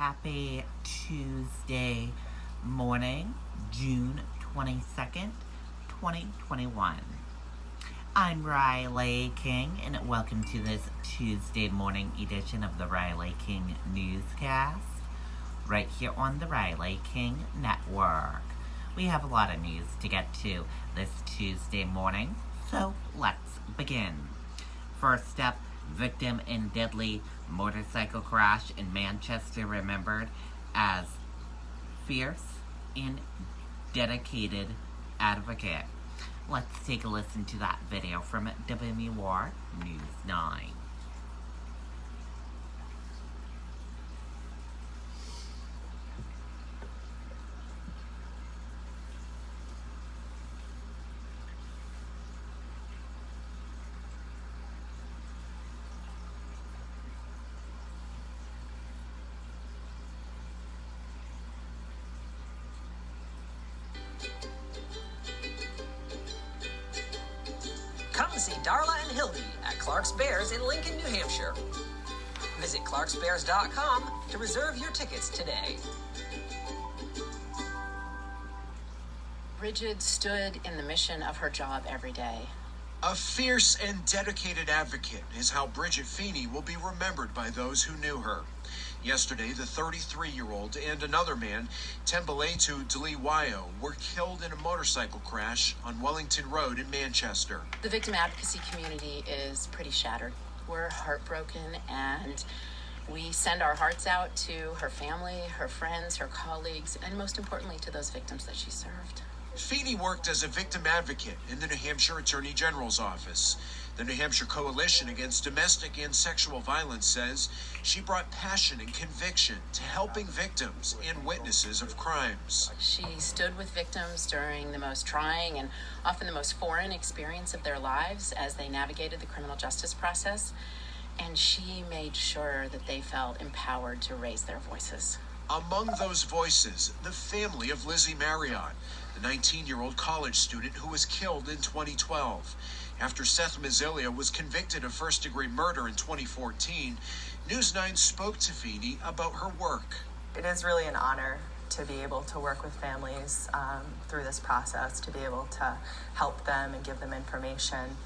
Happy Tuesday morning, June 22nd, 2021. I'm Riley King, and welcome to this Tuesday morning edition of the Riley King Newscast, right here on the Riley King Network. We have a lot of news to get to this Tuesday morning, so let's begin. First up, victim in deadly motorcycle crash in Manchester remembered as fierce and dedicated advocate. Let's take a listen to that video from WMUR News 9. Come see Darla and Hildy at Clark's Bears in Lincoln, New Hampshire. Visit clarksbears.com to reserve your tickets today. Bridget stood in the mission of her job every day. A fierce and dedicated advocate is how Bridget Feeney will be remembered by those who knew her. Yesterday, the 33-year-old and another man, Tembeletu Deliwayo, were killed in a motorcycle crash on Wellington Road in Manchester. The victim advocacy community is pretty shattered. We're heartbroken, and we send our hearts out to her family, her friends, her colleagues, and most importantly to those victims that she served. Feeney worked as a victim advocate in the New Hampshire Attorney General's office. The New Hampshire Coalition Against Domestic and Sexual Violence says she brought passion and conviction to helping victims and witnesses of crimes. She stood with victims during the most trying and often the most foreign experience of their lives as they navigated the criminal justice process, and she made sure that they felt empowered to raise their voices. Among those voices, the family of Lizzie Marriott, the 19-year-old college student who was killed in 2012. After Seth Mazzillia was convicted of first-degree murder in 2014, News 9 spoke to Feeney about her work. It is really an honor to be able to work with families through this process, to be able to help them and give them information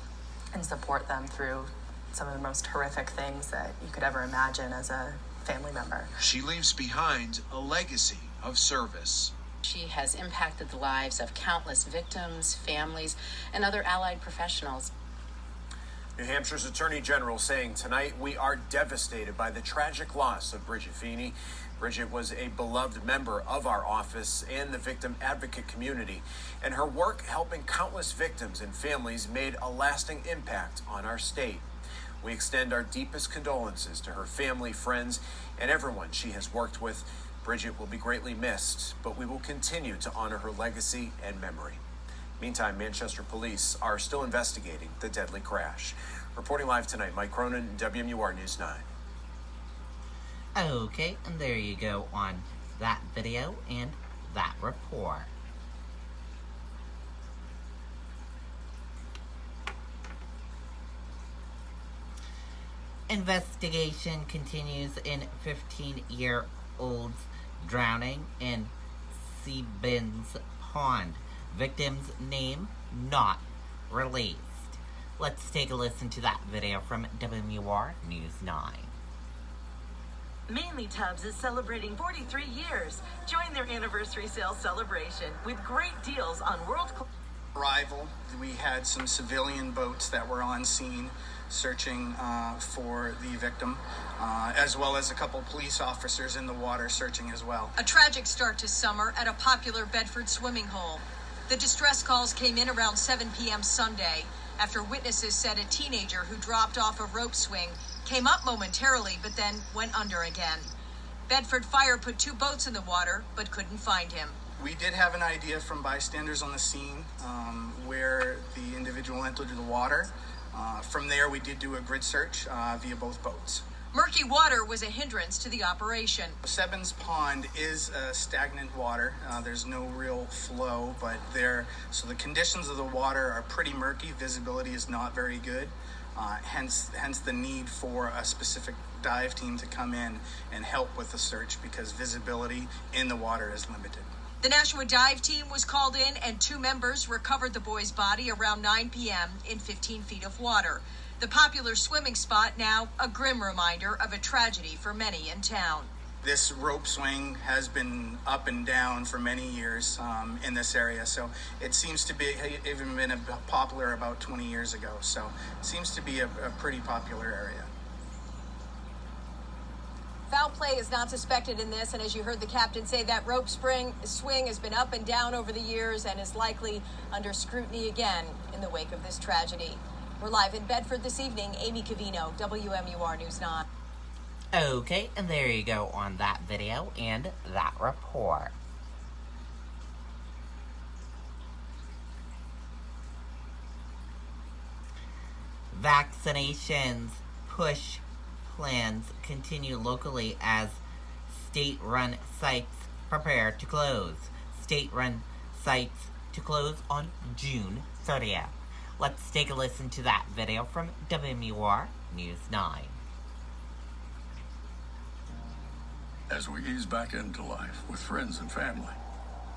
and support them through some of the most horrific things that you could ever imagine as a family member. She leaves behind a legacy of service. She has impacted the lives of countless victims, families, and other allied professionals. New Hampshire's Attorney General saying tonight, we are devastated by the tragic loss of Bridget Feeney. Bridget was a beloved member of our office and the victim advocate community, and her work helping countless victims and families made a lasting impact on our state. We extend our deepest condolences to her family, friends, and everyone she has worked with. Bridget will be greatly missed, but we will continue to honor her legacy and memory. Meantime, Manchester police are still investigating the deadly crash. Reporting live tonight, Mike Cronin, WMUR News 9. Okay, and there you go on that video and that report. Investigation continues in 15-year-old's drowning in Seabins Pond. Victim's name not released. Let's take a listen to that video from WMUR News 9. Mainly Tubs is celebrating 43 years. Join their anniversary sale celebration with great deals on world-class arrival. We had some civilian boats that were on scene searching for the victim, as well as a couple police officers in the water searching as well. A tragic start to summer at a popular Bedford swimming hole. The distress calls came in around 7 p.m. Sunday after witnesses said a teenager who dropped off a rope swing came up momentarily but then went under again. Bedford Fire put 2 boats in the water but couldn't find him. We did have an idea from bystanders on the scene where the individual entered the water. From there, we did do a grid search via both boats. Murky water was a hindrance to the operation. Sebbins Pond is stagnant water. There's no real flow, but so the conditions of the water are pretty murky. Visibility is not very good. hence the need for a specific dive team to come in and help with the search, because visibility in the water is limited. The Nashua dive team was called in, and 2 members recovered the boy's body around 9 p.m. in 15 feet of water. The popular swimming spot now a grim reminder of a tragedy for many in town. This rope swing has been up and down for many years in this area, so it seems to be even been popular about 20 years ago. So it seems to be a pretty popular area. Foul play is not suspected in this, and as you heard the captain say, that rope swing has been up and down over the years and is likely under scrutiny again in the wake of this tragedy. We're live in Bedford this evening. Amy Cavino, WMUR News 9. Okay, and there you go on that video and that report. Vaccinations push plans continue locally as state-run sites prepare to close. State-run sites to close on June 30th. Let's take a listen to that video from WMUR News 9. As we ease back into life with friends and family,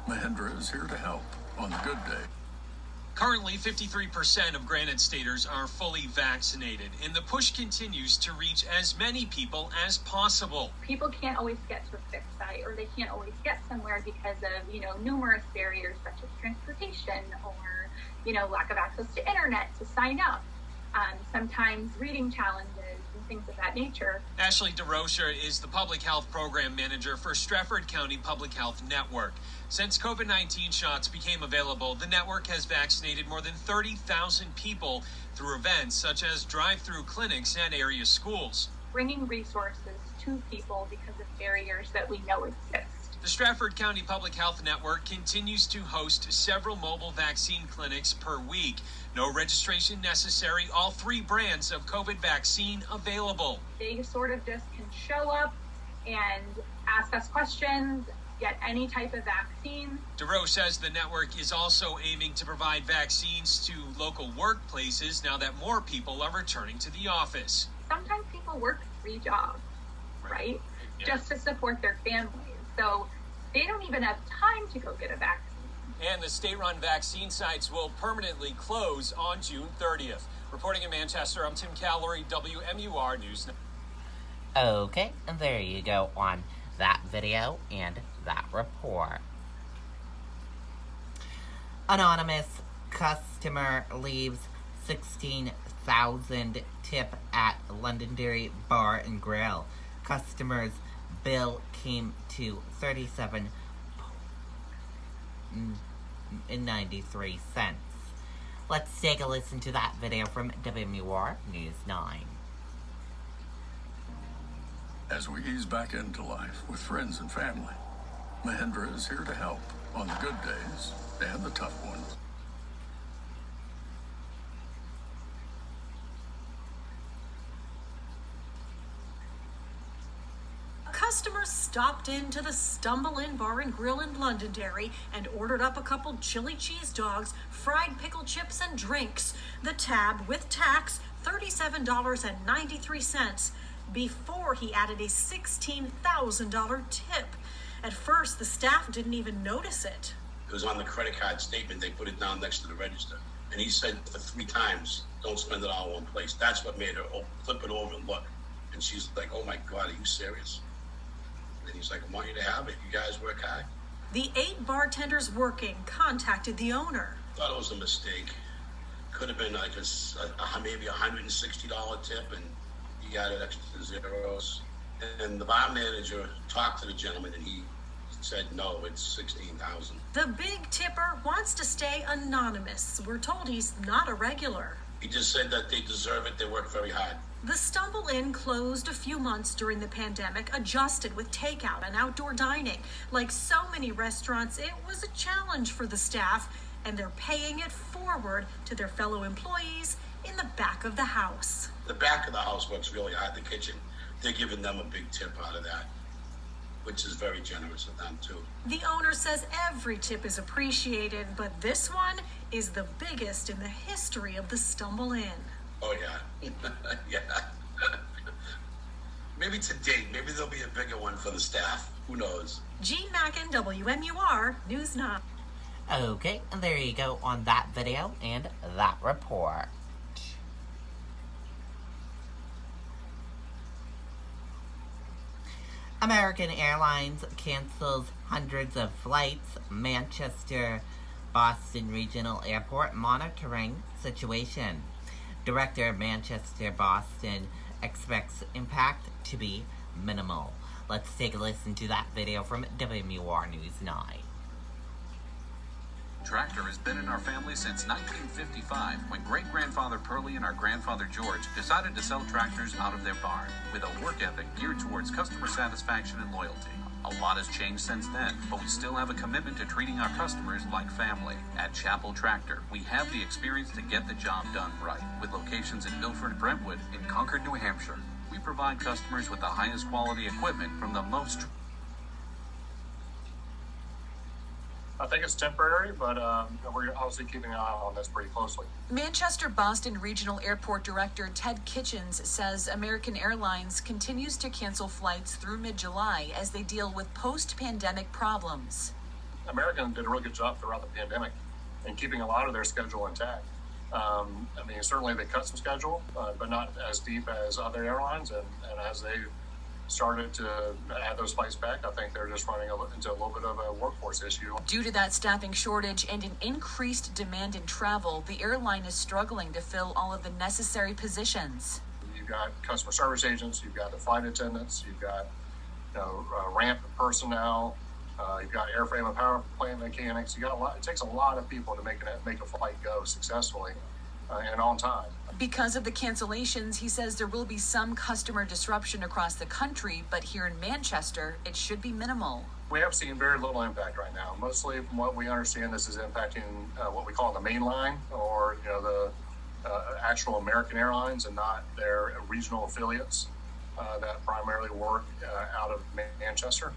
Mahindra is here to help on the good day. Currently, 53% of Granite Staters are fully vaccinated, and the push continues to reach as many people as possible. People can't always get to a fixed site, or they can't always get somewhere because of, numerous barriers such as transportation or, lack of access to internet to sign up. Sometimes reading challenges and things of that nature. Ashley DeRocha is the Public Health Program Manager for Strafford County Public Health Network. Since COVID-19 shots became available, the network has vaccinated more than 30,000 people through events such as drive-through clinics and area schools. Bringing resources to people because of barriers that we know exist. The Strafford County Public Health Network continues to host several mobile vaccine clinics per week. No registration necessary, all 3 brands of COVID vaccine available. They sort of just can show up and ask us questions, get any type of vaccine. DeRoche says the network is also aiming to provide vaccines to local workplaces now that more people are returning to the office. Sometimes people work 3 jobs, right? Yeah. Just to support their families. So they don't even have time to go get a vaccine. And the state-run vaccine sites will permanently close on June 30th. Reporting in Manchester, I'm Tim Callery, WMUR News. Okay, and there you go on that video and that report. Anonymous customer leaves $16,000 tip at Londonderry Bar and Grill. Customer's bill came to $37.93. Let's take a listen to that video from WMUR News 9. As we ease back into life with friends and family, Mahindra is here to help on the good days and the tough ones. Customers stopped into the Stumble Inn Bar and Grill in Londonderry and ordered up a couple chili cheese dogs, fried pickle chips, and drinks. The tab with tax, $37.93, before he added a $16,000 tip. At first, the staff didn't even notice it. It was on the credit card statement. They put it down next to the register. And he said for 3 times, don't spend it all in one place. That's what made her flip it over and look. And she's like, oh my God, are you serious? And he's like, I want you to have it. You guys work hard. The 8 bartenders working contacted the owner. Thought it was a mistake. Could have been like maybe $160 tip, and he added extra zeros. And the bar manager talked to the gentleman, and he said, no, it's $16,000. The big tipper wants to stay anonymous. We're told he's not a regular. He just said that they deserve it. They work very hard. The Stumble Inn closed a few months during the pandemic, adjusted with takeout and outdoor dining. Like so many restaurants, it was a challenge for the staff, and they're paying it forward to their fellow employees in the back of the house. The back of the house works really hard, the kitchen. They're giving them a big tip out of that, which is very generous of them, too. The owner says every tip is appreciated, but this one is the biggest in the history of the Stumble Inn. Oh, yeah. Yeah. Maybe today, maybe there'll be a bigger one for the staff. Who knows? Jean Mackin, WMUR, News 9. Okay, and there you go on that video and that report. American Airlines cancels hundreds of flights. Manchester Boston Regional Airport monitoring situation. Director of Manchester Boston expects impact to be minimal. Let's take a listen to that video from WMUR News 9. Tractor has been in our family since 1955, when great-grandfather Pearlie and our grandfather George decided to sell tractors out of their barn, with a work ethic geared towards customer satisfaction and loyalty. A lot has changed since then, but we still have a commitment to treating our customers like family. At Chapel Tractor, we have the experience to get the job done right, with locations in Milford and Brentwood and Concord, New Hampshire. We provide customers with the highest quality equipment from the most... I think it's temporary, but we're obviously keeping an eye on this pretty closely. Manchester Boston Regional Airport Director Ted Kitchens says American Airlines continues to cancel flights through mid-July as they deal with post-pandemic problems. American did a really good job throughout the pandemic in keeping a lot of their schedule intact. Certainly they cut some schedule, but not as deep as other airlines, and as they started to add those flights back, I think they're just running into a little bit of a workforce issue. Due to that staffing shortage and an increased demand in travel, the airline is struggling to fill all of the necessary positions. You've got customer service agents, you've got the flight attendants, you've got ramp personnel, you've got airframe and power plant mechanics. You got a lot. It takes a lot of people to make a flight go successfully and on time. Because of the cancellations, he says there will be some customer disruption across the country, but here in Manchester, it should be minimal. We have seen very little impact right now. Mostly, from what we understand, this is impacting what we call the main line, or the actual American Airlines, and not their regional affiliates that primarily work out of Manchester.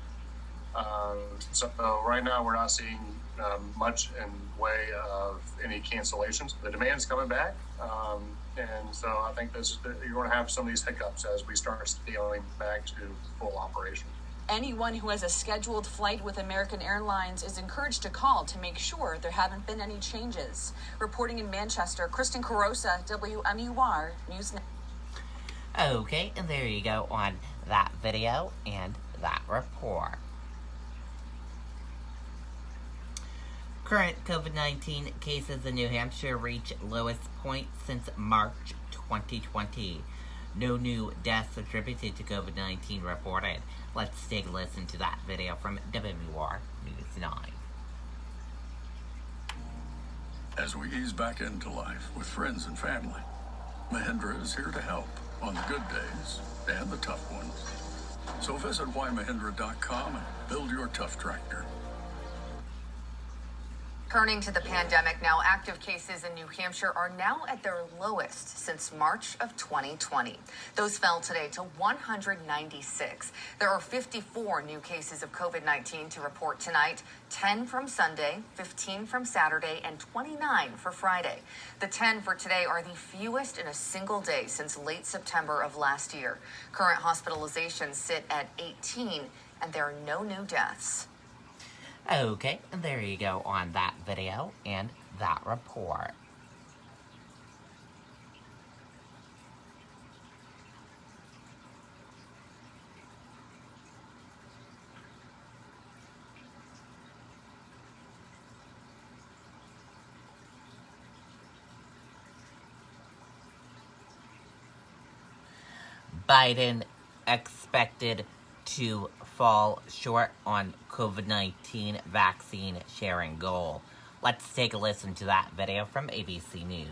So right now, we're not seeing much in way of any cancellations. The demand's coming back. And so I think you're going to have some of these hiccups as we start scaling back to full operation. Anyone who has a scheduled flight with American Airlines is encouraged to call to make sure there haven't been any changes. Reporting in Manchester, Kristen Carosa, WMUR News. Okay, and there you go on that video and that report. Current COVID-19 cases in New Hampshire reach lowest point since March 2020. No new deaths attributed to COVID-19 reported. Let's take a listen to that video from WMUR News 9. As we ease back into life with friends and family, Mahindra is here to help on the good days and the tough ones. So visit whymahindra.com and build your tough tractor. Turning to the pandemic now, active cases in New Hampshire are now at their lowest since March of 2020. Those fell today to 196. There are 54 new cases of COVID-19 to report tonight, 10 from Sunday, 15 from Saturday, and 29 for Friday. The 10 for today are the fewest in a single day since late September of last year. Current hospitalizations sit at 18, and there are no new deaths. Okay, and there you go on that video and that report. Biden expected to fall short on COVID-19 vaccine sharing goal. Let's take a listen to that video from ABC News.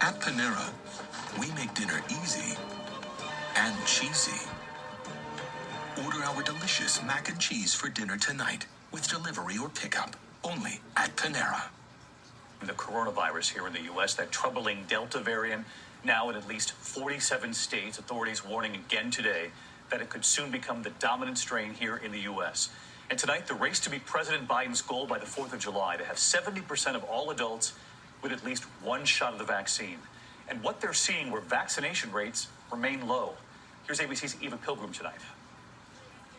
At Panera, we make dinner easy and cheesy. Order our delicious mac and cheese for dinner tonight with delivery or pickup, only at Panera. The coronavirus here in the U.S., that troubling Delta variant, now in at least 47 states. Authorities warning again today that it could soon become the dominant strain here in the U.S. And tonight, the race to meet President Biden's goal by the 4th of July to have 70% of all adults with at least one shot of the vaccine. And what they're seeing where vaccination rates remain low. Here's ABC's Eva Pilgrim tonight.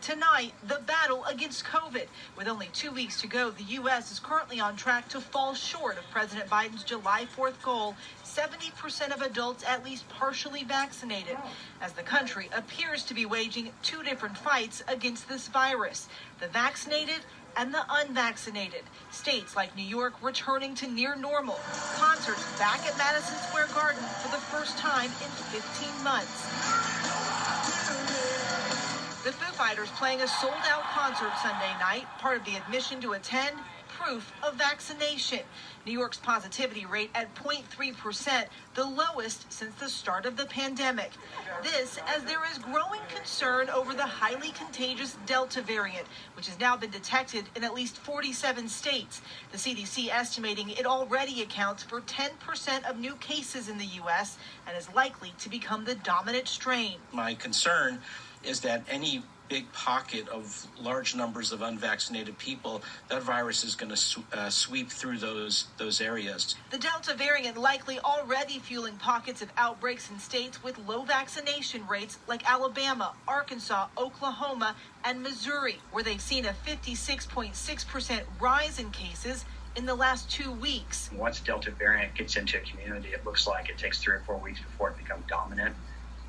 Tonight, the battle against COVID. With only 2 weeks to go, the U.S. is currently on track to fall short of President Biden's July 4th goal, 70% of adults at least partially vaccinated, as the country appears to be waging two different fights against this virus, the vaccinated and the unvaccinated. States like New York returning to near normal. Concerts back at Madison Square Garden for the first time in 15 months. The Foo Fighters playing a sold-out concert Sunday night, part of the admission to attend, proof of vaccination. New York's positivity rate at 0.3%, the lowest since the start of the pandemic. This as there is growing concern over the highly contagious Delta variant, which has now been detected in at least 47 states. The CDC estimating it already accounts for 10% of new cases in the U.S. and is likely to become the dominant strain. My concern is that any big pocket of large numbers of unvaccinated people, that virus is going to sweep through those areas. The Delta variant likely already fueling pockets of outbreaks in states with low vaccination rates like Alabama, Arkansas, Oklahoma, and Missouri, where they've seen a 56.6% rise in cases in the last 2 weeks. Once Delta variant gets into a community, it looks like it takes 3 or 4 weeks before it becomes dominant,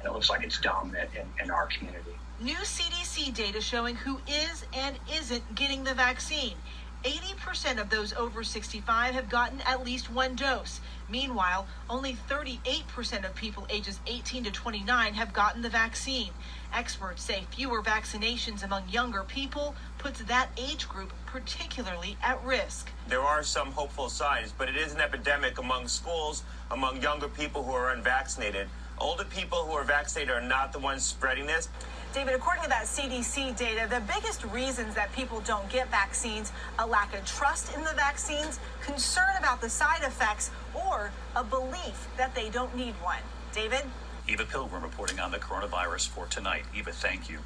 and it looks like it's dominant in our community. New CDC data showing who is and isn't getting the vaccine. 80% of those over 65 have gotten at least one dose. Meanwhile, only 38% of people ages 18 to 29 have gotten the vaccine. Experts say fewer vaccinations among younger people puts that age group particularly at risk. There are some hopeful signs, but it is an epidemic among schools, among younger people who are unvaccinated. Older people who are vaccinated are not the ones spreading this. David, according to that CDC data, the biggest reasons that people don't get vaccines, a lack of trust in the vaccines, concern about the side effects, or a belief that they don't need one. David? Eva Pilgrim reporting on the coronavirus for tonight. Eva, thank you.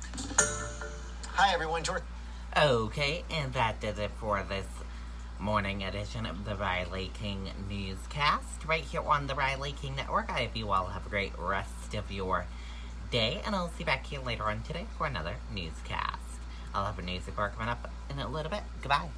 Hi, everyone. George. Okay, and that does it for this morning edition of the Riley King Newscast, right here on the Riley King Network. I hope you all have a great rest of your day, and I'll see you back here later on today for another newscast. I'll have a news report coming up in a little bit. Goodbye.